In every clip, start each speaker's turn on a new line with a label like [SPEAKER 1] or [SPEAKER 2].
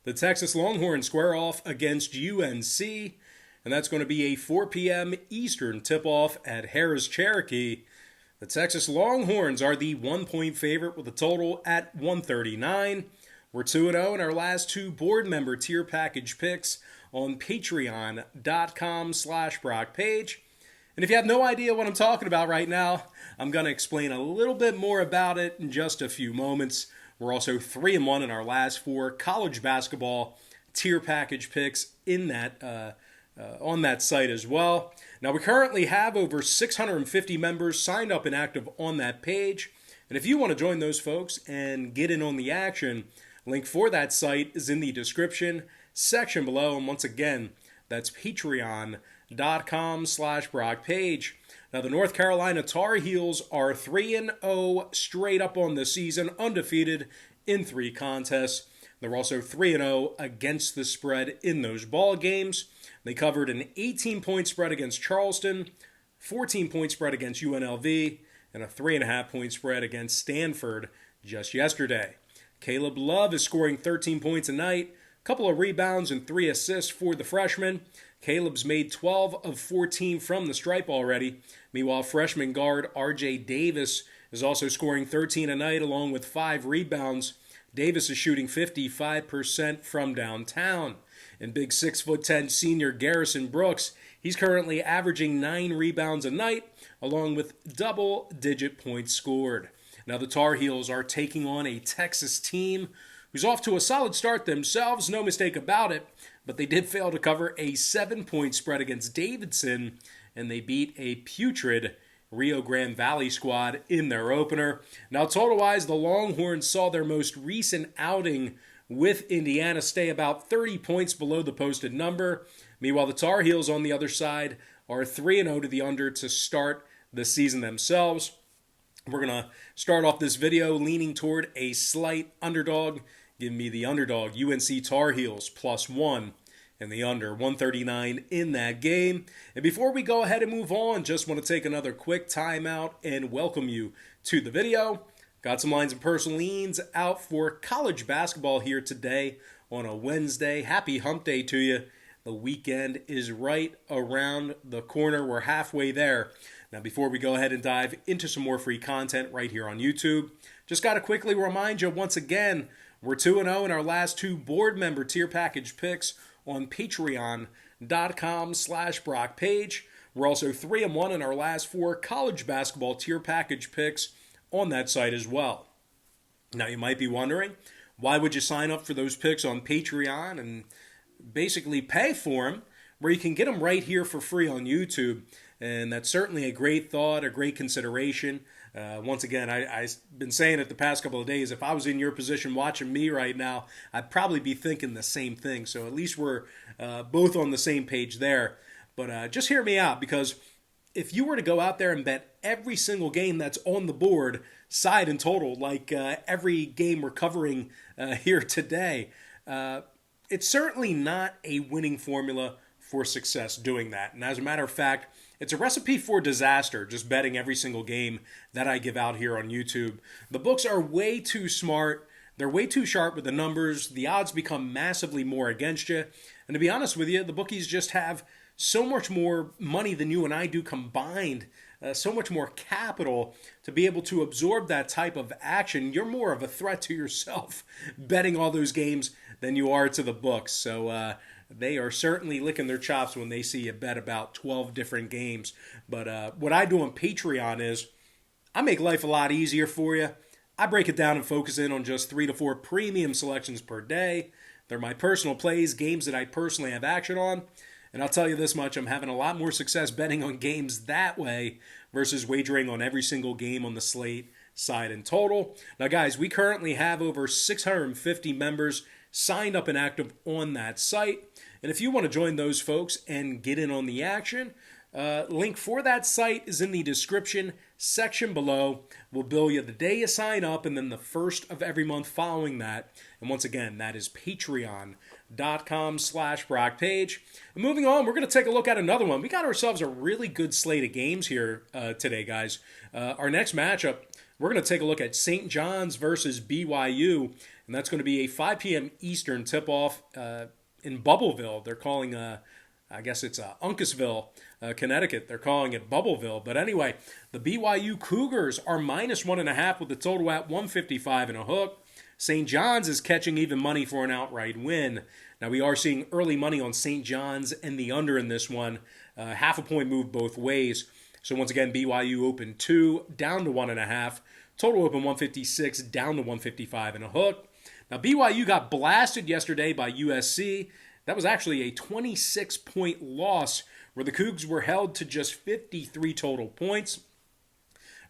[SPEAKER 1] The Texas Longhorns square off against UNC, and that's going to be a 4 p.m. Eastern tip-off at Harrah's Cherokee. The Texas Longhorns are the 1-point favorite with a total at 139. We're 2-0 in our last two board member tier package picks on patreon.com/BrockPage. And if you have no idea what I'm talking about right now, I'm going to explain a little bit more about it in just a few moments. We're also 3-1 in our last four college basketball tier package picks in that on that site as well. Now, we currently have over 650 members signed up and active on that page. And if you want to join those folks and get in on the action, link for that site is in the description section below. And once again, that's patreon.com/BrockPage. Now, the North Carolina Tar Heels are 3-0 straight up on the season, undefeated in 3 contests. They're also 3-0 against the spread in those ball games. They covered an 18-point spread against Charleston, 14-point spread against UNLV, and a 3.5-point spread against Stanford just yesterday. Caleb Love is scoring 13 points a night, a couple of rebounds and 3 assists for the freshman. Caleb's made 12 of 14 from the stripe already. Meanwhile, freshman guard R.J. Davis is also scoring 13 a night along with 5 rebounds. Davis is shooting 55% from downtown. And big 6'10" senior Garrison Brooks, he's currently averaging 9 rebounds a night along with double-digit points scored. Now the Tar Heels are taking on a Texas team who's off to a solid start themselves, no mistake about it, but they did fail to cover a 7-point spread against Davidson, and they beat a putrid Rio Grande Valley squad in their opener. Now, total-wise, the Longhorns saw their most recent outing with Indiana stay about 30 points below the posted number. Meanwhile, the Tar Heels on the other side are 3-0 to the under to start the season themselves. We're going to start off this video leaning toward a slight underdog. Give me the underdog, UNC Tar Heels, +1 and the under, 139 in that game. And before we go ahead and move on, just want to take another quick timeout and welcome you to the video. Got some lines and personal leans out for college basketball here today on a Wednesday. Happy hump day to you. The weekend is right around the corner. We're halfway there. Now, before we go ahead and dive into some more free content right here on YouTube, just got to quickly remind you once again, we're 2-0 in our last two board member tier package picks on patreon.com/BrockPage. We're also 3-1 in our last 4 college basketball tier package picks on that site as well. Now, you might be wondering, why would you sign up for those picks on Patreon and basically pay for them where you can get them right here for free on YouTube? And that's certainly a great thought, a great consideration. Once again, I've been saying it the past couple of days, if I was in your position watching me right now, I'd probably be thinking the same thing. So at least we're both on the same page there. But just hear me out, because if you were to go out there and bet every single game that's on the board, side and total, like every game we're covering here today, it's certainly not a winning formula for success doing that. And as a matter of fact, it's a recipe for disaster, just betting every single game that I give out here on YouTube. The books are way too smart. They're way too sharp with the numbers. The odds become massively more against you. And to be honest with you, the bookies just have so much more money than you and I do combined, so much more capital to be able to absorb that type of action. You're more of a threat to yourself betting all those games than you are to the books. So they are certainly licking their chops when they see you bet about 12 different games. But what I do on Patreon is I make life a lot easier for you. I break it down and focus in on just 3 to 4 premium selections per day. They're my personal plays, games that I personally have action on. And I'll tell you this much, I'm having a lot more success betting on games that way versus wagering on every single game on the slate, side and total. Now, guys, we currently have over 650 members signed up and active on that site. And if you want to join those folks and get in on the action, link for that site is in the description section below. We'll bill you the day you sign up and then the first of every month following that. And once again, that is patreon.com/BrockPage. And moving on, we're going to take a look at another one. We got ourselves a really good slate of games here today, guys. Our next matchup, we're going to take a look at St. John's versus BYU. and that's going to be a 5 p.m. Eastern tip-off in Bubbleville. They're calling, I guess it's Uncasville, Connecticut. They're calling it Bubbleville. But anyway, the BYU Cougars are -1.5 with the total at 155 and a hook. St. John's is catching even money for an outright win. Now, we are seeing early money on St. John's and the under in this one. Half a point move both ways. So once again, BYU open 2, down to 1.5. Total open 156, down to 155 and a hook. Now, BYU got blasted yesterday by USC. That was actually a 26-point loss where the Cougs were held to just 53 total points.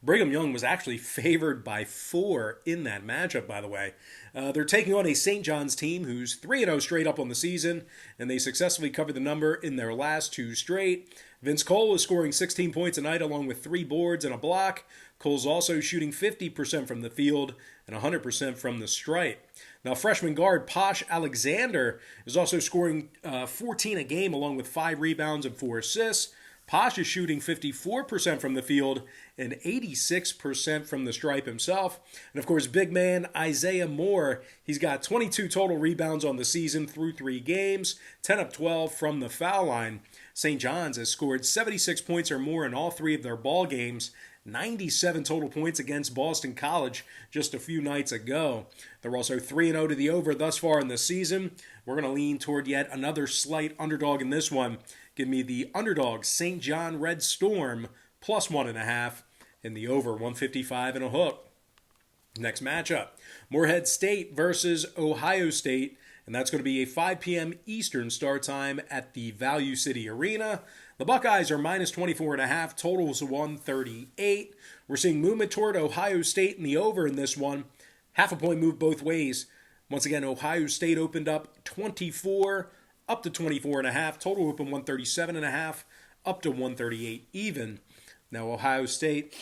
[SPEAKER 1] Brigham Young was actually favored by 4 in that matchup, by the way. They're taking on a St. John's team who's 3-0 straight up on the season, and they successfully covered the number in their last 2 straight. Vince Cole is scoring 16 points a night along with 3 boards and a block. Cole's also shooting 50% from the field and 100% from the stripe. Now, freshman guard Posh Alexander is also scoring 14 a game along with 5 rebounds and 4 assists. Posh is shooting 54% from the field and 86% from the stripe himself. And of course, big man Isaiah Moore, he's got 22 total rebounds on the season through 3 games, 10 of 12 from the foul line. St. John's has scored 76 points or more in all 3 of their ball games, 97 total points against Boston College just a few nights ago. They're also 3-0 to the over thus far in the season. We're going to lean toward yet another slight underdog in this one. Give me the underdog St. John Red Storm +1.5 and the over 155 and a hook. Next matchup, Morehead State versus Ohio State, and that's going to be a 5 p.m. Eastern start time at the Value City Arena. The Buckeyes are -24.5, totals 138. We're seeing movement toward Ohio State in the over in this one. Half a point move both ways. Once again, Ohio State opened up 24 up to 24.5. Total open 137.5 up to 138 even. Now, Ohio State,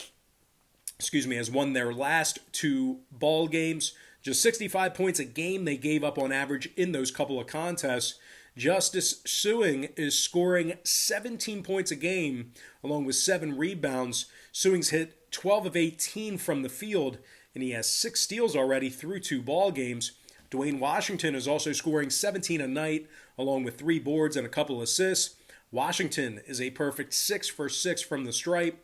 [SPEAKER 1] has won their last 2 ball games. Just 65 points a game they gave up on average in those couple of contests. Justice Suing is scoring 17 points a game along with 7 rebounds. Suing's hit 12 of 18 from the field, and he has 6 steals already through 2 ball games. Dwayne Washington is also scoring 17 a night along with 3 boards and a couple assists. Washington is a perfect 6 for 6 from the stripe,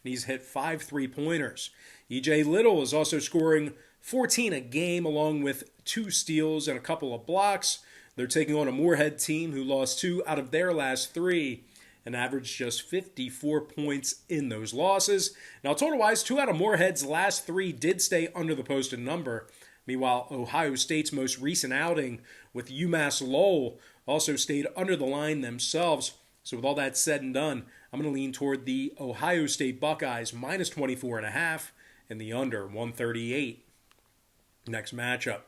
[SPEAKER 1] and he's hit 5 3-pointers. E.J. Little is also scoring 14 a game along with 2 steals and a couple of blocks. They're taking on a Morehead team who lost 2 out of their last 3 and averaged just 54 points in those losses. Now, total-wise, 2 out of Morehead's last 3 did stay under the posted number. Meanwhile, Ohio State's most recent outing with UMass Lowell also stayed under the line themselves. So with all that said and done, I'm going to lean toward the Ohio State Buckeyes -24.5 and the under 138. Next matchup.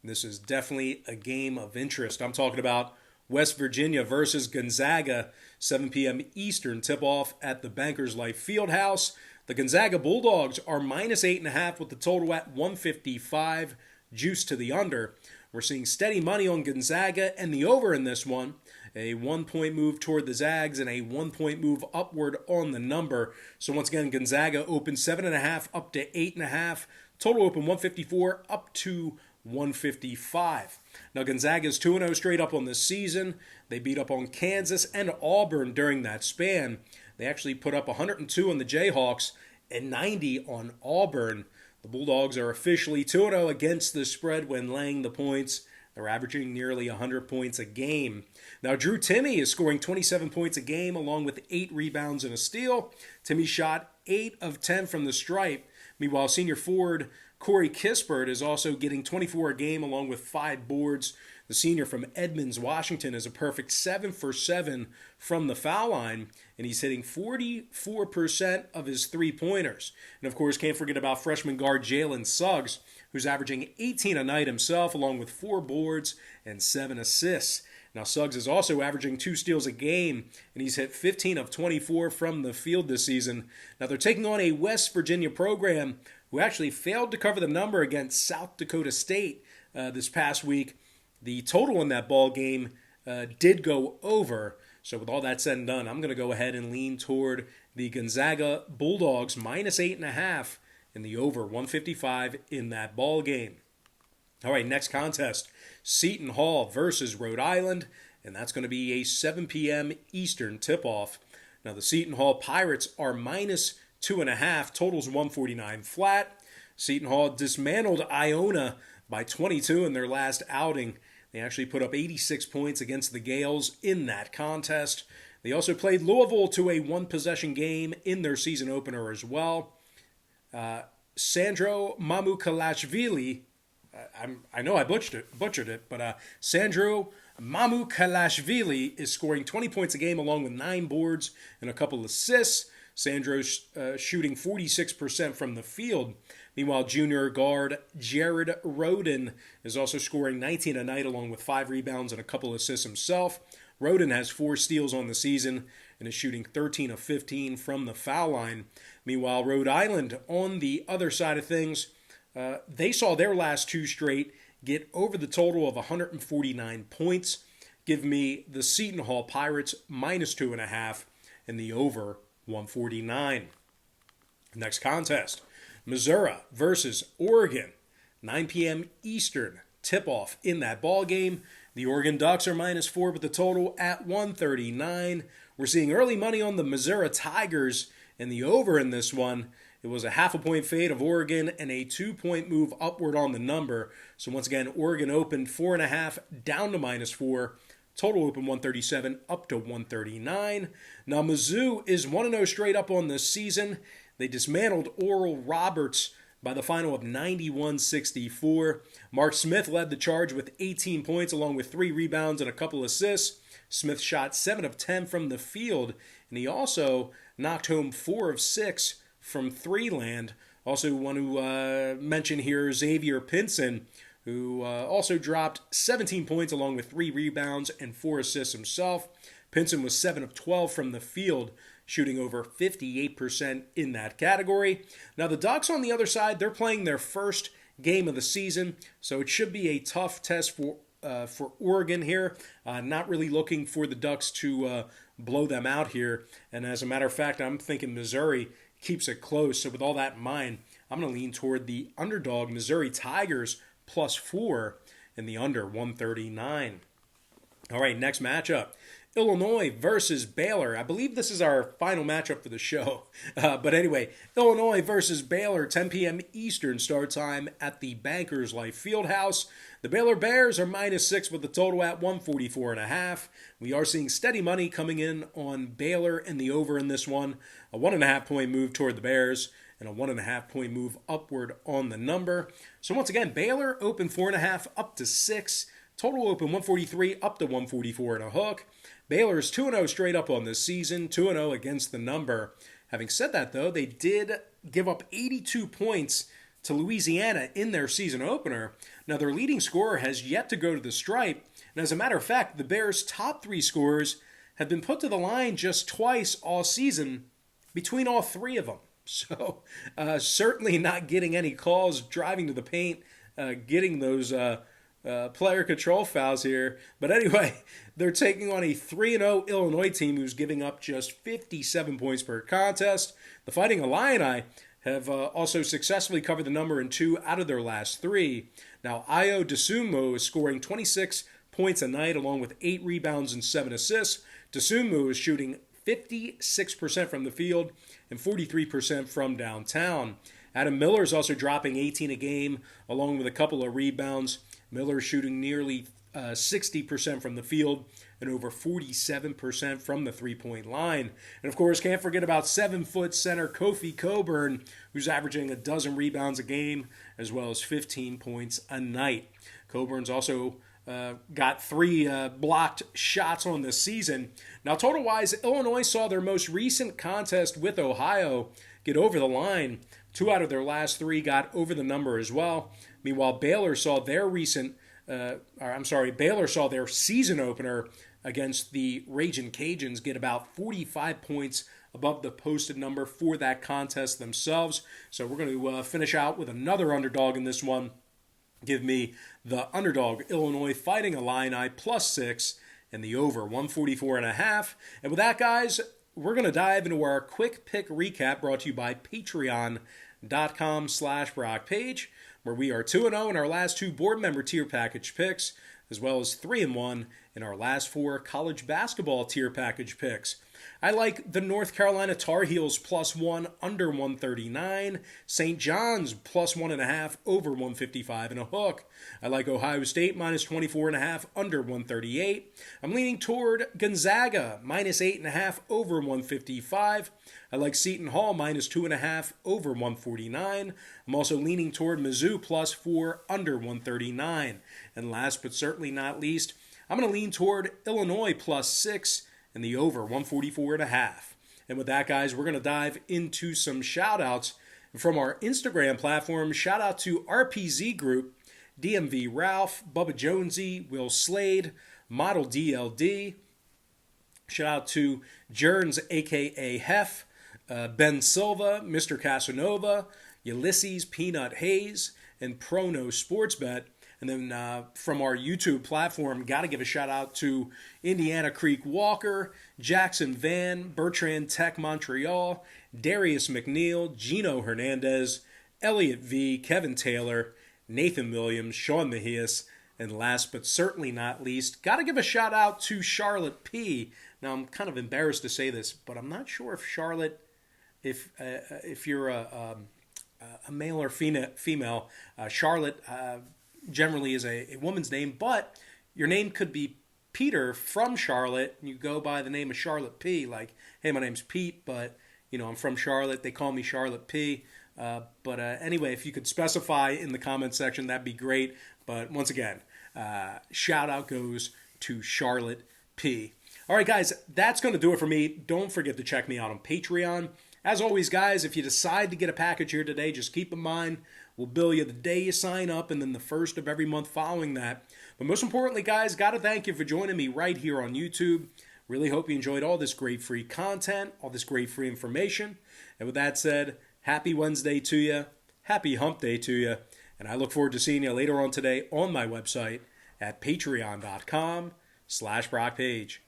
[SPEAKER 1] This is definitely a game of interest. I'm talking about West Virginia versus Gonzaga, 7 p.m. Eastern tip-off at the Bankers Life Fieldhouse. The Gonzaga Bulldogs are -8.5 with the total at 155, juice to the under. We're seeing steady money on Gonzaga and the over in this one. A 1-point move toward the Zags and a 1-point move upward on the number. So once again, Gonzaga open 7.5 up to 8.5. Total open 154 up to 155. Now, Gonzaga's 2-0 straight up on this season. They beat up on Kansas and Auburn during that span. They actually put up 102 on the Jayhawks and 90 on Auburn. The Bulldogs are officially 2-0 against the spread when laying the points. They're averaging nearly 100 points a game. Now, Drew Timme is scoring 27 points a game along with 8 rebounds and a steal. Timme shot 8 of 10 from the stripe. Meanwhile, senior forward Corey Kispert is also getting 24 a game along with 5 boards. The senior from Edmonds, Washington, is a perfect 7 for 7 from the foul line, and he's hitting 44% of his 3-pointers. And of course, can't forget about freshman guard Jalen Suggs, who's averaging 18 a night himself along with 4 boards and 7 assists. Now, Suggs is also averaging 2 steals a game, and he's hit 15 of 24 from the field this season. Now, they're taking on a West Virginia program who actually failed to cover the number against South Dakota State this past week. The total in that ball game did go over. So with all that said and done, I'm going to go ahead and lean toward the Gonzaga Bulldogs -8.5 and the over 155 in that ball game. All right, next contest, Seton Hall versus Rhode Island, and that's going to be a 7 p.m. Eastern tip-off. Now, the Seton Hall Pirates are minus 2.5, totals 149 flat. Seton Hall dismantled Iona by 22 in their last outing. They actually put up 86 points against the Gales in that contest. They also played Louisville to a one-possession game in their season opener as well. Sandro Mamukelashvili, I know I butchered it, but Sandro Mamukelashvili is scoring 20 points a game along with 9 boards and a couple assists. Sandro's shooting 46% from the field. Meanwhile, junior guard Jared Rhode is also scoring 19 a night along with 5 rebounds and a couple assists himself. Rhode has 4 steals on the season and is shooting 13 of 15 from the foul line. Meanwhile, Rhode Island, on the other side of things, they saw their last 2 straight get over the total of 149 points. Give me the Seton Hall Pirates minus 2.5 and the over 149. Next contest, Missouri versus Oregon, 9 p.m. Eastern tip-off in that ball game. The Oregon Ducks are minus 4 with the total at 139. We're seeing early money on the Missouri Tigers and the over in this one. It was a half a point fade of Oregon and a 2-point move upward on the number. So once again, Oregon opened 4.5 down to minus 4. Total open 137 up to 139. Now Mizzou is 1-0 straight up on this season. They dismantled Oral Roberts by the final of 91-64. Mark Smith led the charge with 18 points along with 3 rebounds and a couple assists. Smith shot 7 of 10 from the field, and he also knocked home 4 of 6 from 3 land. Also want to mention here Xavier Pinson, who also dropped 17 points along with 3 rebounds and 4 assists himself. Pinson was 7 of 12 from the field, shooting over 58% in that category. Now the Ducks on the other side, they're playing their first game of the season, so it should be a tough test for Oregon here. Not really looking for the Ducks to blow them out here. And as a matter of fact, I'm thinking Missouri keeps it close. So with all that in mind, I'm going to lean toward the underdog Missouri Tigers plus 4 in the under 139. All right, next matchup. Illinois versus Baylor. I believe this is our final matchup for the show. But anyway, Illinois versus Baylor, 10 p.m. Eastern start time at the Bankers Life Fieldhouse. The Baylor Bears are minus 6 with the total at 144.5. We are seeing steady money coming in on Baylor and the over in this one. A 1.5 point move toward the Bears and a 1.5 point move upward on the number. So once again, Baylor open 4.5 up to 6. Total open 143 up to 144 and a hook. Baylor is 2-0 straight up on this season, 2-0 against the number. Having said that, though, they did give up 82 points to Louisiana in their season opener. Now, their leading scorer has yet to go to the stripe. And as a matter of fact, the Bears' top 3 scorers have been put to the line just twice all season between all 3 of them. So, certainly not getting any calls, driving to the paint, getting those player control fouls here. But anyway, they're taking on a 3-0 Illinois team who's giving up just 57 points per contest. The Fighting Illini have also successfully covered the number in 2 out of their last 3. Now, Ayo Dosunmu is scoring 26 points a night along with 8 rebounds and 7 assists. Dosunmu is shooting 56% from the field and 43% from downtown. Adam Miller is also dropping 18 a game along with a couple of rebounds. Miller shooting nearly 60% from the field and over 47% from the three-point line. And of course, can't forget about 7-foot center Kofi Coburn, who's averaging a dozen rebounds a game as well as 15 points a night. Coburn's also got 3 blocked shots on this season. Now, total-wise, Illinois saw their most recent contest with Ohio get over the line. 2 out of their last 3 got over the number as well. Meanwhile, Baylor saw their season opener against the Ragin' Cajuns get about 45 points above the posted number for that contest themselves. So we're going to finish out with another underdog in this one. Give me the underdog Illinois Fighting Illini plus 6 and the over 144.5. And with that, guys, we're going to dive into our quick pick recap brought to you by patreon.com/BrockPage. where we are 2-0 in our last 2 board member tier package picks, as well as 3-1 in our last 4 college basketball tier package picks. I like the North Carolina Tar Heels +1 under 139, St. John's +1.5 over 155 and a hook. I like Ohio State -24.5 under 138. I'm leaning toward Gonzaga -8.5 over 155. I like Seton Hall -2.5 over 149. I'm also leaning toward Mizzou +4 under 139. And last but certainly not least, I'm going to lean toward Illinois +6 and the over 144.5. And with that, guys, we're going to dive into some shout-outs from our Instagram platform. Shout out to RPZ Group, DMV Ralph, Bubba Jonesy, Will Slade, Model DLD. Shout out to Jerns, a.k.a. Hef, Ben Silva, Mr. Casanova, Ulysses Peanut Hayes, and Prono Sportsbet. And then from our YouTube platform, got to give a shout out to Indiana Creek Walker, Jackson Van, Bertrand Tech Montreal, Darius McNeil, Gino Hernandez, Elliot V, Kevin Taylor, Nathan Williams, Sean Mejias, and last but certainly not least, got to give a shout out to Charlotte P. Now, I'm kind of embarrassed to say this, but I'm not sure if Charlotte, if you're a male or female, Charlotte generally is a woman's name, but your name could be Peter from Charlotte, and you go by the name of Charlotte P. Like, hey, my name's Pete, but, I'm from Charlotte. They call me Charlotte P. But anyway, if you could specify in the comment section, that'd be great. But once again, shout out goes to Charlotte P. All right, guys, that's going to do it for me. Don't forget to check me out on Patreon. As always, guys, if you decide to get a package here today, just keep in mind, we'll bill you the day you sign up and then the first of every month following that. But most importantly, guys, got to thank you for joining me right here on YouTube. Really hope you enjoyed all this great free content, all this great free information. And with that said, happy Wednesday to you. Happy hump day to you. And I look forward to seeing you later on today on my website at patreon.com/BrockPage.